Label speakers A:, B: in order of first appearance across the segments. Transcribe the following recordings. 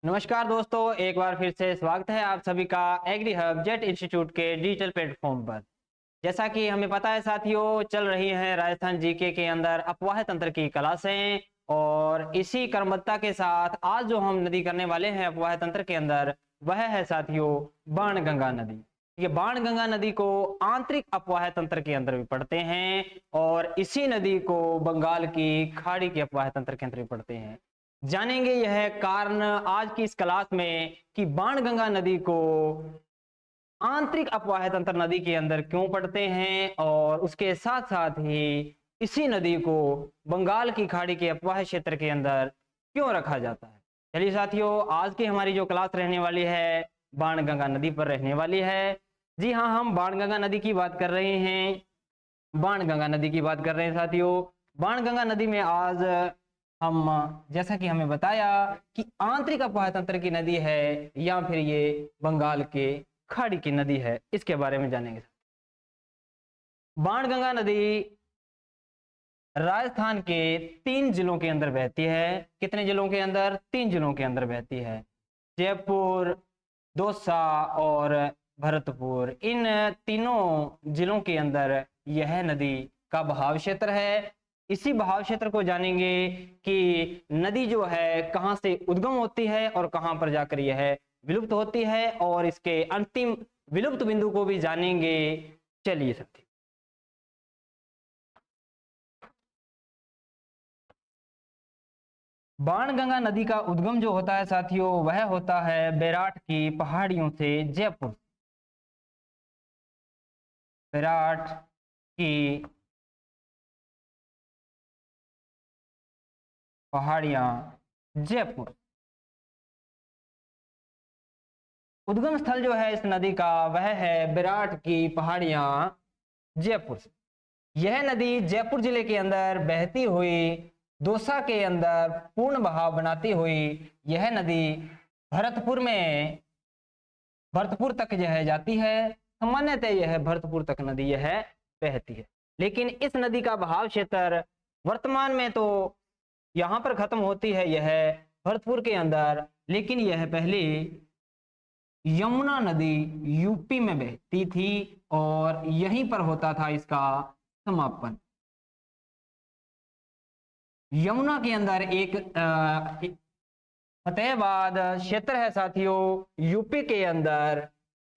A: नमस्कार दोस्तों, एक बार फिर से स्वागत है आप सभी का एग्री हब जेट इंस्टीट्यूट के डिजिटल प्लेटफॉर्म पर। जैसा कि हमें पता है साथियों, चल रही है राजस्थान जीके के अंदर अपवाह तंत्र की क्लासें और इसी क्रमबद्धता के साथ आज जो हम नदी करने वाले हैं अपवाह तंत्र के अंदर वह है साथियों बाणगंगा नदी। ये बाणगंगा नदी को आंतरिक अपवाह तंत्र के अंदर भी पढ़ते हैं और इसी नदी को बंगाल की खाड़ी के अपवाह तंत्र के अंदर भी पढ़ते हैं। जानेंगे यह कारण आज की इस क्लास में कि बाणगंगा नदी को आंतरिक अपवाह तंत्र नदी के अंदर क्यों पढ़ते हैं और उसके साथ साथ ही इसी नदी को बंगाल की खाड़ी के अपवाह क्षेत्र के अंदर क्यों रखा जाता है। चलिए साथियों, आज की हमारी जो क्लास रहने वाली है बाणगंगा नदी पर रहने वाली है। जी हाँ, हम बाणगंगा नदी की बात कर रहे हैं। बाणगंगा नदी की बात कर रहे हैं साथियों। बाणगंगा नदी में आज हम जैसा कि हमें बताया कि आंतरिक अपवाह तंत्र की नदी है या फिर ये बंगाल के खाड़ी की नदी है, इसके बारे में जानेंगे। बाणगंगा नदी राजस्थान के 3 जिलों के अंदर बहती है। कितने जिलों के अंदर? 3 जिलों के अंदर बहती है। जयपुर, दौसा और भरतपुर, इन तीनों जिलों के अंदर यह नदी का बहाव क्षेत्र है। इसी बहाव क्षेत्र को जानेंगे कि नदी जो है कहां से उद्गम होती है और कहां पर जाकर यह विलुप्त होती है और इसके अंतिम विलुप्त बिंदु को भी जानेंगे। चलिए साथी, बाणगंगा नदी का उद्गम जो होता है साथियों वह होता है बैराठ की पहाड़ियों से जयपुर। बैराठ की पहाड़ियां जयपुर। उद्गम स्थल जो है इस नदी का वह है बैराठ की पहाड़ियां जयपुर से। यह नदी जयपुर जिले के अंदर बहती हुई दौसा के अंदर पूर्ण बहाव बनाती हुई यह नदी भरतपुर तक यह जाती है। सामान्यतः यह भरतपुर तक नदी यह बहती है, लेकिन इस नदी का बहाव क्षेत्र वर्तमान में तो यहाँ पर खत्म होती है यह भरतपुर के अंदर, लेकिन यह पहले यमुना नदी यूपी में बहती थी और यहीं पर होता था इसका समापन। यमुना के अंदर एक फतेहाबाद क्षेत्र है साथियों यूपी के अंदर,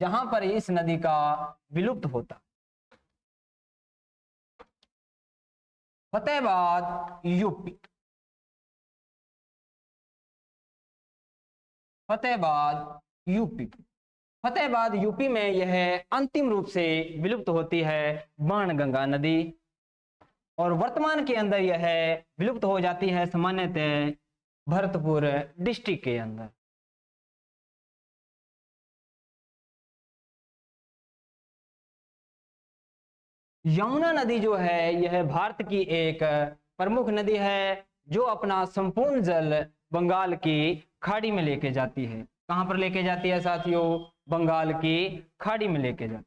A: जहां पर इस नदी का विलुप्त होता। Fatehabad UP, Fatehabad UP, Fatehabad UP में यह अंतिम रूप से विलुप्त होती है बाणगंगा नदी और वर्तमान के अंदर यह विलुप्त हो जाती है सामान्यतः भरतपुर डिस्ट्रिक्ट के अंदर। यमुना नदी जो है यह भारत की एक प्रमुख नदी है जो अपना संपूर्ण जल बंगाल की खाड़ी में लेके जाती है। कहां पर लेके जाती है साथियों? बंगाल की खाड़ी में लेके जाती है।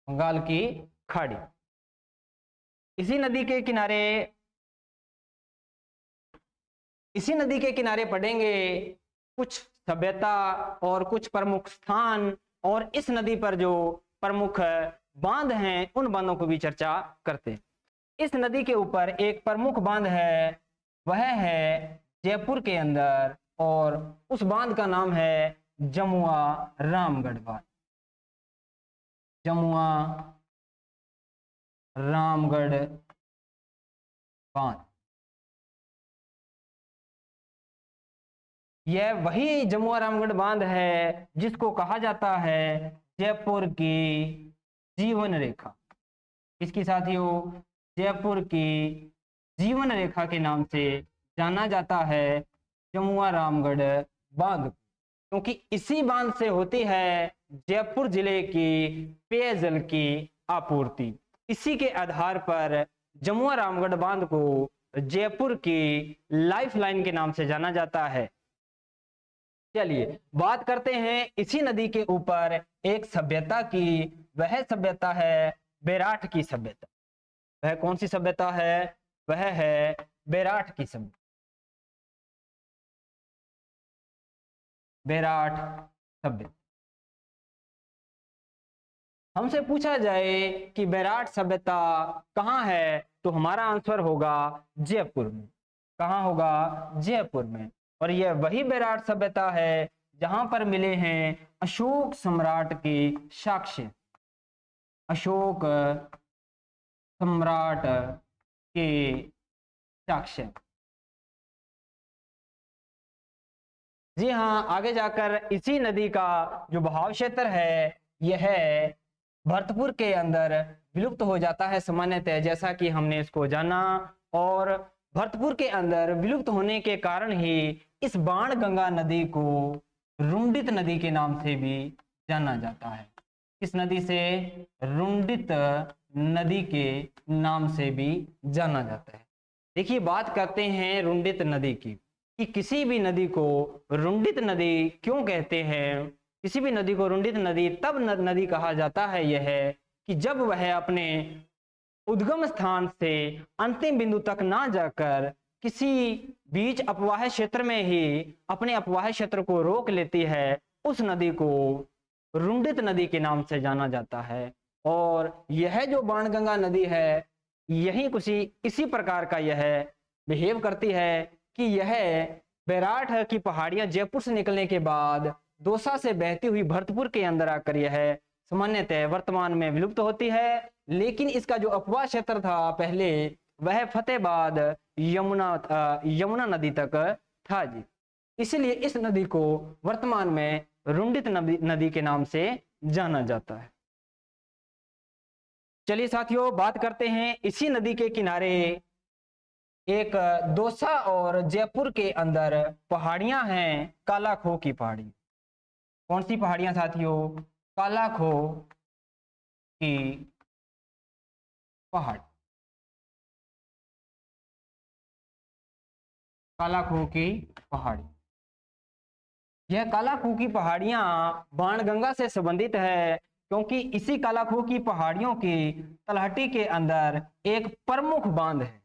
A: बंगाल की खाड़ी। इसी नदी के किनारे पड़ेंगे कुछ सभ्यता और कुछ प्रमुख स्थान, और इस नदी पर जो प्रमुख बांध हैं उन बांधों को भी चर्चा करते हैं। इस नदी के ऊपर एक प्रमुख बांध है, वह है जयपुर के अंदर, और उस बांध का नाम है जमुआ रामगढ़ बांध। जमुआ रामगढ़ बांध, यह वही जमुआ रामगढ़ बांध है जिसको कहा जाता है जयपुर की जीवन रेखा। इसकी साथियों जयपुर की जीवन रेखा के नाम से जाना जाता है जमुआ रामगढ़ बांध, क्योंकि इसी बांध से होती है जयपुर जिले की पेयजल की आपूर्ति। इसी के आधार पर जमुआ रामगढ़ बांध को जयपुर की लाइफलाइन के नाम से जाना जाता है। चलिए बात करते हैं इसी नदी के ऊपर एक सभ्यता की। वह सभ्यता है बैराठ की सभ्यता। वह कौन सी सभ्यता है? वह है बेराट की सभ्यता। बेराट सभ्यता। हमसे पूछा जाए कि बेराट सभ्यता कहाँ है, तो हमारा आंसर होगा जयपुर में। कहाँ होगा? जयपुर में। और यह वही बेराट सभ्यता है जहां पर मिले हैं अशोक सम्राट के साक्ष्य। अशोक सम्राट के साक्ष्य। जी हाँ, आगे जाकर इसी नदी का जो बहाव क्षेत्र है यह भरतपुर के अंदर विलुप्त हो जाता है सामान्यतः, जैसा कि हमने इसको जाना। और भरतपुर के अंदर विलुप्त होने के कारण ही इस बाणगंगा नदी को रुंडित नदी के नाम से भी जाना जाता है। किस नदी से? रुंडित नदी के नाम से भी जाना जाता है। देखिए, बात करते हैं रुंडित नदी की कि किसी भी नदी को रुंडित नदी क्यों कहते हैं। किसी भी नदी को रुंडित नदी तब नदी कहा जाता है यह है कि जब वह अपने उद्गम स्थान से अंतिम बिंदु तक ना जाकर किसी बीच अपवाह क्षेत्र में ही अपने अपवाह क्षेत्र को रोक लेती है, उस नदी को रुंडित नदी के नाम से जाना जाता है। और यह जो बाणगंगा नदी है यही इसी प्रकार का यह बिहेव करती है कि यह बेराट की पहाड़ियां जयपुर से निकलने के बाद दौसा से बहती हुई भरतपुर के अंदर आकर यह सामान्यतः वर्तमान में विलुप्त होती है। लेकिन इसका जो अपवाह क्षेत्र था पहले वह फतेहाबाद यमुना नदी तक था जी। इसलिए इस नदी को वर्तमान में रुंडित नदी के नाम से जाना जाता है। चलिए साथियों, बात करते हैं इसी नदी के किनारे एक दौसा और जयपुर के अंदर पहाड़ियां हैं, कालाखो की पहाड़ी। कौन सी पहाड़ियां साथियों? कालाखो की पहाड़। कालाखो की पहाड़ी। यह कालाखो की पहाड़ियां बाणगंगा से संबंधित है, क्योंकि इसी कालाखो की पहाड़ियों की तलहटी के अंदर एक प्रमुख बांध है।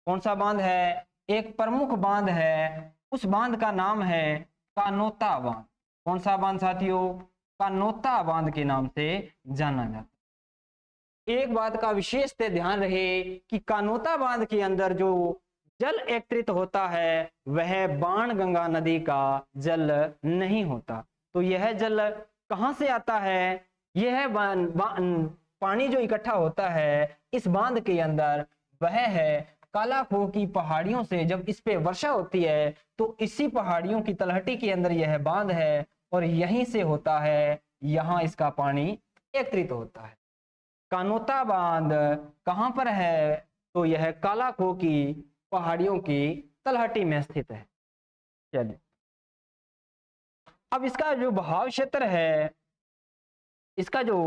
A: कौन सा बांध है? एक प्रमुख बांध है। उस बांध का नाम है कानोता बांध। कौन सा बांध साथियों? कानोता बांध के नाम से जाना जाता है। एक बात का विशेष ध्यान रहे कि कानोता बांध के अंदर जो जल एकत्रित होता है वह बाणगंगा नदी का जल नहीं होता। तो यह जल कहां से आता है? यह पानी जो इकट्ठा होता है इस बांध के अंदर वह है कालाखो की पहाड़ियों से। जब इस पे वर्षा होती है तो इसी पहाड़ियों की तलहटी के अंदर यह बांध है और यहीं से होता है, यहां इसका पानी एकत्रित होता है। कानोता बांध कहां पर है? तो यह कालाखो की पहाड़ियों की तलहटी में स्थित है। चलिए, अब इसका जो बहाव क्षेत्र है, इसका जो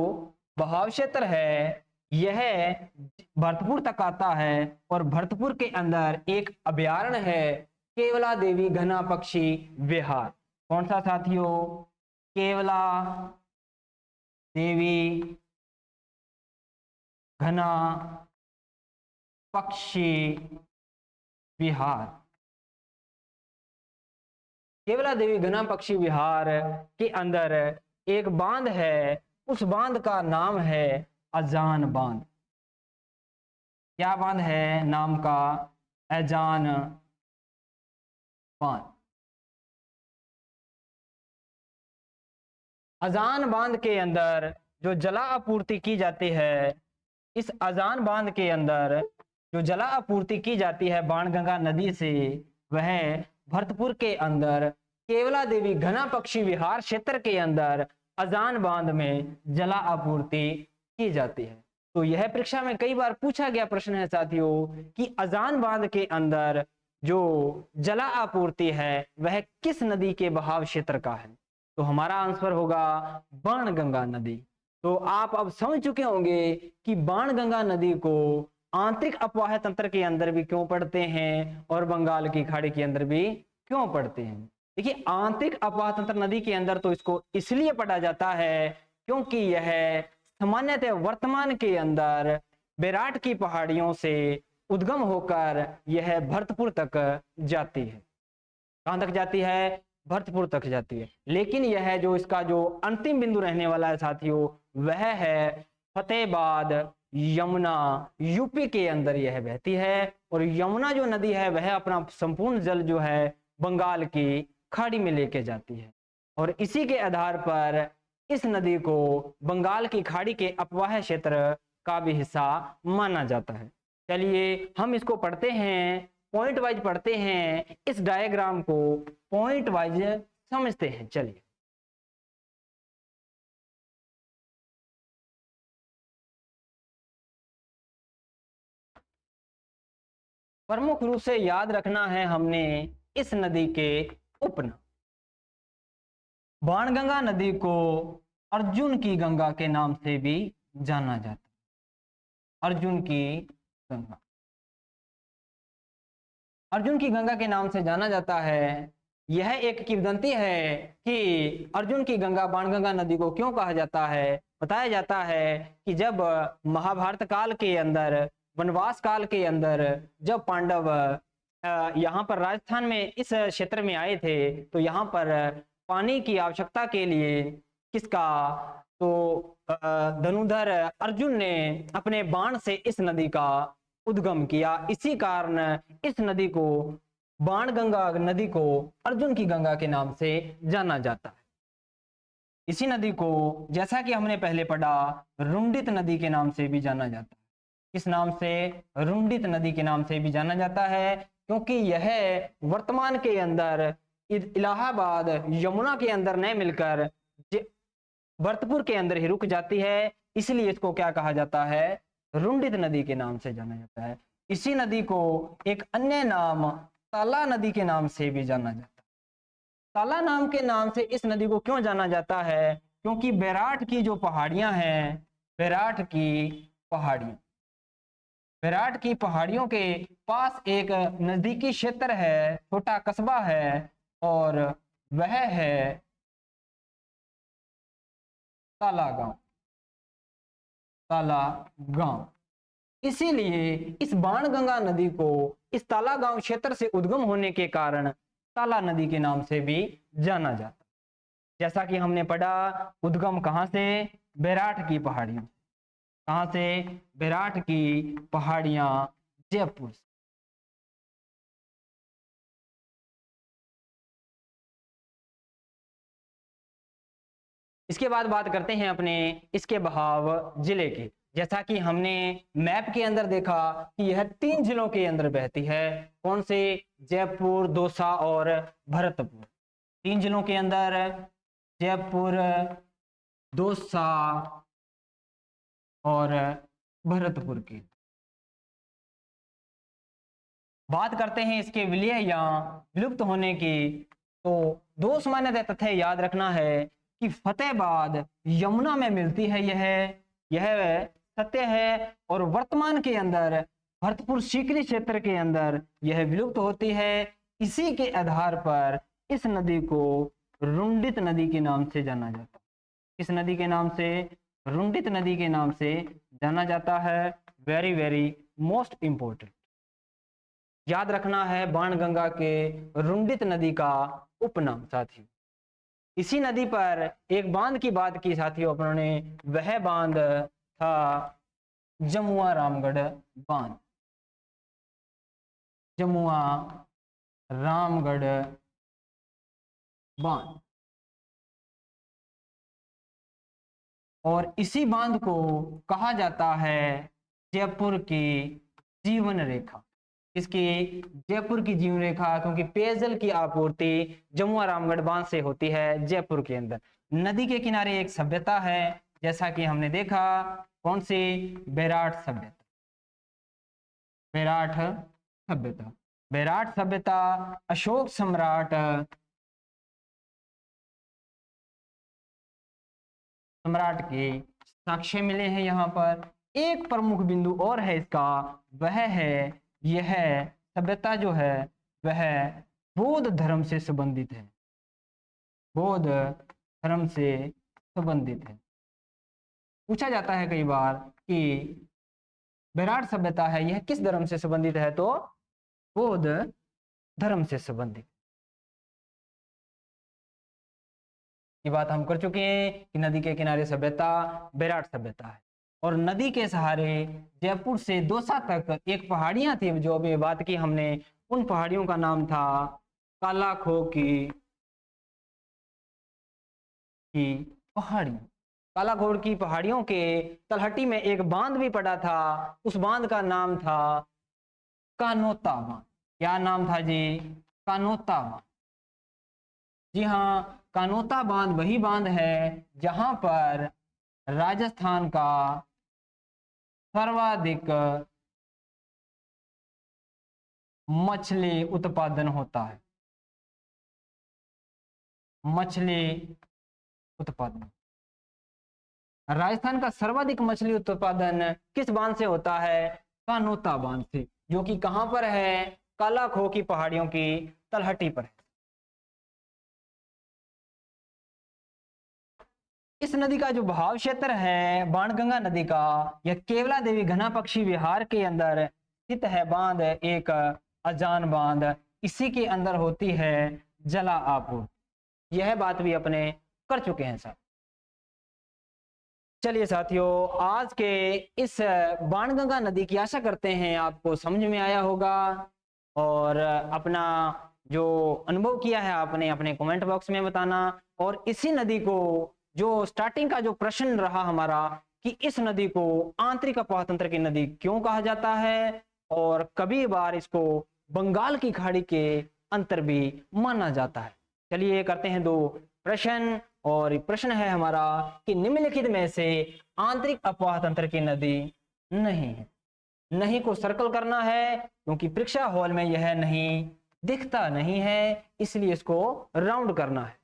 A: बहाव क्षेत्र है यह भरतपुर तक आता है। और भरतपुर के अंदर एक अभयारण्य है, केवला देवी घना पक्षी विहार। कौन सा साथियों? केवला देवी घना पक्षी विहार। केवला देवी घना पक्षी विहार के अंदर एक बांध है, उस बांध का नाम है अजान बांध। क्या बांध है? नाम का अजान बांध। अजान बांध के अंदर जो जला आपूर्ति की जाती है, इस अजान बांध के अंदर जो जला आपूर्ति की जाती है बाणगंगा नदी से, वह भरतपुर के अंदर केवला देवी घना पक्षी विहार क्षेत्र के अंदर अजान बांध में जला आपूर्ति की जाती है। तो यह परीक्षा में कई बार पूछा गया प्रश्न है साथियों कि अजान बांध के अंदर जो जला आपूर्ति है वह किस नदी के बहाव क्षेत्र का है? तो हमारा आंसर होगा बाणगंगा नदी। तो आप अब समझ चुके होंगे कि बाणगंगा नदी को आंतरिक अपवाह तंत्र के अंदर भी क्यों पढ़ते हैं और बंगाल की खाड़ी के अंदर भी क्यों पढ़ते हैं। देखिए, आंतरिक अपवाह तंत्र नदी के अंदर तो इसको इसलिए पढ़ा जाता है क्योंकि यह सामान्यतः वर्तमान के अंदर बैराट की पहाड़ियों से उद्गम होकर यह भरतपुर तक जाती है। कहां तक जाती है? भरतपुर तक जाती है। लेकिन यह जो इसका जो अंतिम बिंदु रहने वाला है साथियों, वह है फतेहाबाद यमुना, यूपी के अंदर यह बहती है। और यमुना जो नदी है वह अपना संपूर्ण जल जो है बंगाल की खाड़ी में लेके जाती है। और इसी के आधार पर इस नदी को बंगाल की खाड़ी के अपवाह क्षेत्र का भी हिस्सा माना जाता है। चलिए हम इसको पढ़ते हैं, पॉइंट वाइज पढ़ते हैं, इस डायग्राम को पॉइंट वाइज समझते हैं। चलिए प्रमुख रूप से याद रखना है हमने इस नदी के उपनाम। बाणगंगा नदी को अर्जुन की गंगा के नाम से भी जाना जाता है। अर्जुन की गंगा, अर्जुन की गंगा के नाम से जाना जाता है। यह एक किंवदंती है कि अर्जुन की गंगा बाणगंगा नदी को क्यों कहा जाता है। बताया जाता है कि जब महाभारत काल के अंदर, वनवास काल के अंदर, जब पांडव यहाँ पर राजस्थान में इस क्षेत्र में आए थे, तो यहाँ पर पानी की आवश्यकता के लिए किसका, तो धनुधर अर्जुन ने अपने बाण से इस नदी का उद्गम किया। इसी कारण इस नदी को, बाणगंगा नदी को अर्जुन की गंगा के नाम से जाना जाता है। इसी नदी को, जैसा कि हमने पहले पढ़ा, रुंडित नदी के नाम से भी जाना जाता है। किस नाम से? रुंडित नदी के नाम से भी जाना जाता है, क्योंकि यह वर्तमान के अंदर इलाहाबाद यमुना के अंदर न मिलकर भरतपुर के अंदर ही रुक जाती है। इसलिए इसको क्या कहा जाता है? रुंडित नदी के नाम से जाना जाता है। इसी नदी को एक अन्य नाम ताला नदी के नाम से भी जाना जाता है। ताला नाम के नाम से इस नदी को क्यों जाना जाता है? क्योंकि बैराठ की जो पहाड़ियां हैं, बैराठ की पहाड़ियां, बैराठ की पहाड़ियों के पास एक नजदीकी क्षेत्र है, छोटा कस्बा है, और वह है ताला गांव। ताला गांव। इसीलिए इस बाणगंगा नदी को इस ताला गांव क्षेत्र से उद्गम होने के कारण ताला नदी के नाम से भी जाना जाता। जैसा कि हमने पढ़ा, उद्गम कहां से? बैराठ की पहाड़ियों। कहां से? बैराठ की पहाड़ियां, जयपुर से। इसके बाद बात करते हैं अपने इसके बहाव जिले की। जैसा कि हमने मैप के अंदर देखा कि यह 3 जिलों के अंदर बहती है। कौन से? जयपुर, दौसा और भरतपुर। 3 जिलों के अंदर जयपुर, दौसा और भरतपुर की। बात करते हैं इसके विलय या विलुप्त होने की, तो 2 सामान्य तथ्य याद रखना है कि फतेहाबाद यमुना में मिलती है, यह सत्य है। और वर्तमान के अंदर भरतपुर सीकरी क्षेत्र के अंदर यह विलुप्त होती है। इसी के आधार पर इस नदी को रुंडित नदी के नाम से जाना जाता है। किस नदी के नाम से? रुंडित नदी के नाम से जाना जाता है। वेरी वेरी मोस्ट इंपोर्टेंट याद रखना है, बाणगंगा के रुंडित नदी का उपनाम साथियों। इसी नदी पर एक बांध की बात की साथियों अपनों ने, वह बांध था जमुआ रामगढ़ बांध। जमुआ रामगढ़ बांध। और इसी बांध को कहा जाता है जयपुर की जीवन रेखा। इसकी जयपुर की जीवन रेखा, क्योंकि पेयजल की आपूर्ति जमुआ रामगढ़ बांध से होती है जयपुर के अंदर। नदी के किनारे एक सभ्यता है, जैसा कि हमने देखा, कौन सी? बैराठ सभ्यता। बैराठ सभ्यता। बैराठ सभ्यता अशोक सम्राट के साक्ष्य मिले हैं। यहाँ पर एक प्रमुख बिंदु और है इसका, वह है यह सभ्यता जो है वह बौद्ध धर्म से संबंधित है। बौद्ध धर्म से संबंधित है। पूछा जाता है कई बार कि विराट सभ्यता है यह किस धर्म से संबंधित है? तो बौद्ध धर्म से संबंधित की बात हम कर चुके हैं कि नदी के किनारे सभ्यता विराट सभ्यता है। और नदी के सहारे जयपुर से दौसा तक एक पहाड़ियां थी जो अभी बात की हमने, उन पहाड़ियों का नाम था कालाखो की पहाड़ियां। कालाघोड़ की पहाड़ियों के तलहटी में एक बांध भी पड़ा था, उस बांध का नाम था कानोता बांध। क्या नाम था जी? कानोता बांध। जी हाँ, कानोता बांध वही बांध है जहां पर राजस्थान का सर्वाधिक मछली उत्पादन होता है। मछली उत्पादन, राजस्थान का सर्वाधिक मछली उत्पादन किस बांध से होता है? कानोता बांध से, जो कि कहां पर है? कालाखो की पहाड़ियों की तलहटी पर है। इस नदी का जो बहाव क्षेत्र है बाणगंगा नदी का, यह केवला देवी घना पक्षी विहार के अंदर स्थित है। बांध एक अजान बांध, इसी के अंदर होती है जला आपूर्ति। यह बात भी अपने कर चुके हैं साहब। चलिए साथियों, आज के इस बाणगंगा नदी की आशा करते हैं आपको समझ में आया होगा, और अपना जो अनुभव किया है आपने अपने कमेंट बॉक्स में बताना। और इसी नदी को, जो स्टार्टिंग का जो प्रश्न रहा हमारा कि इस नदी को आंतरिक अफवाह तंत्र की नदी क्यों कहा जाता है, और कभी बार इसको बंगाल की खाड़ी के अंतर भी माना जाता है। चलिए करते हैं दो प्रश्न, और प्रश्न है हमारा कि निम्नलिखित में से आंतरिक अफवाह तंत्र की नदी नहीं है। नहीं को सर्कल करना है क्योंकि परीक्षा हॉल में यह नहीं दिखता नहीं है, इसलिए इसको राउंड करना है।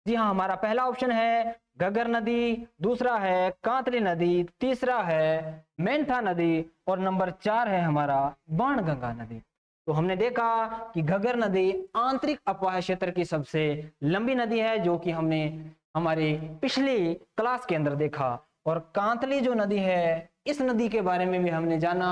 A: जी हाँ, हमारा पहला ऑप्शन है घग्गर नदी, दूसरा है कांतली नदी, तीसरा है मेंथा नदी, और नंबर 4 है हमारा बाणगंगा नदी। तो हमने देखा कि घग्गर नदी आंतरिक अफवाह क्षेत्र की सबसे लंबी नदी है, जो कि हमने हमारी पिछली क्लास के अंदर देखा। और कांतली जो नदी है, इस नदी के बारे में भी हमने जाना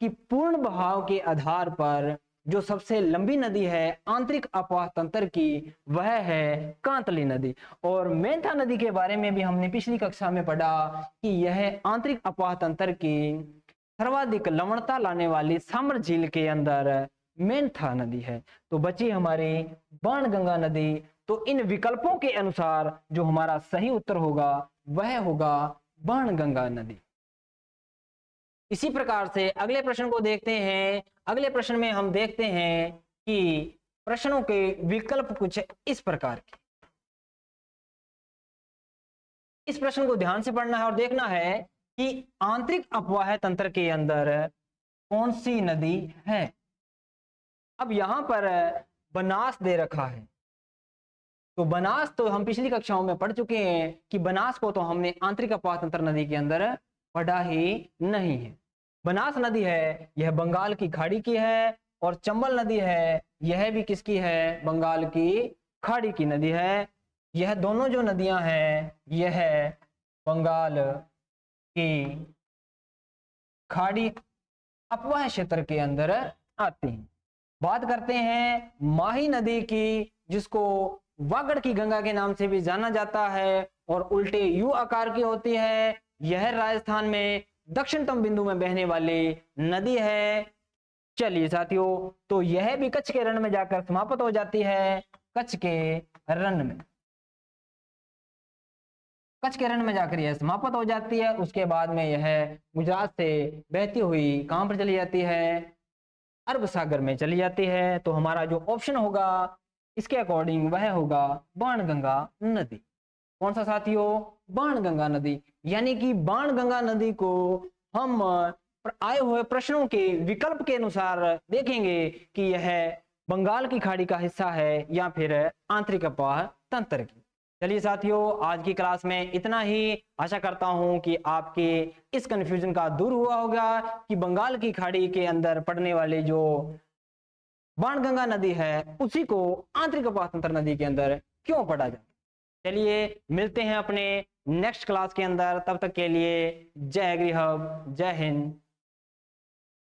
A: कि पूर्ण बहाव के आधार पर जो सबसे लंबी नदी है आंतरिक अफवाह तंत्र की, वह है कांतली नदी। और मेंथा नदी के बारे में भी हमने पिछली कक्षा में पढ़ा कि यह आंतरिक अफवाह तंत्र की सर्वाधिक लवणता लाने वाली सामर झील के अंदर मेंथा नदी है। तो बची हमारी बाणगंगा नदी। तो इन विकल्पों के अनुसार जो हमारा सही उत्तर होगा वह होगा बाणगंगा नदी। इसी प्रकार से अगले प्रश्न को देखते हैं। अगले प्रश्न में हम देखते हैं कि प्रश्नों के विकल्प कुछ इस प्रकार के। इस प्रश्न को ध्यान से पढ़ना है और देखना है कि आंतरिक अफवाह तंत्र के अंदर कौन सी नदी है। अब यहां पर बनास दे रखा है, तो बनास तो हम पिछली कक्षाओं में पढ़ चुके हैं कि बनास को तो हमने आंतरिक अफवाह तंत्र नदी के अंदर पढ़ा ही नहीं है। बनास नदी है यह बंगाल की खाड़ी की है, और चंबल नदी है यह भी किसकी है? बंगाल की खाड़ी की नदी है। यह दोनों जो नदियां हैं यह बंगाल की खाड़ी अफवाह क्षेत्र के अंदर आती हैं। बात करते हैं माही नदी की, जिसको वागड़ की गंगा के नाम से भी जाना जाता है, और उल्टे यू आकार की होती है। यह राजस्थान में दक्षिणतम बिंदु में बहने वाली नदी है। चलिए साथियों, तो यह भी कच्छ के रण में जाकर समाप्त हो जाती है। कच्छ के रण में, कच्छ के रण में जाकर यह समाप्त हो जाती है। उसके बाद में यह गुजरात से बहती हुई कहां पर चली जाती है? अरब सागर में चली जाती है। तो हमारा जो ऑप्शन होगा इसके अकॉर्डिंग वह होगा बाणगंगा नदी। कौन सा साथियों? बाणगंगा नदी। यानी कि बाणगंगा नदी को हम आए हुए प्रश्नों के विकल्प के अनुसार देखेंगे कि यह बंगाल की खाड़ी का हिस्सा है या फिर आंतरिक अफवाह तंत्र की। चलिए साथियों, आज की क्लास में इतना ही। आशा करता हूं कि आपके इस कंफ्यूजन का दूर हुआ होगा कि बंगाल की खाड़ी के अंदर पड़ने वाले जो बाणगंगा नदी है उसी को आंतरिक अफवाह तंत्र नदी के अंदर क्यों पढ़ा जाता है। चलिए मिलते हैं अपने नेक्स्ट क्लास के अंदर। तब तक के लिए जय एग्री हब, जय हिंद।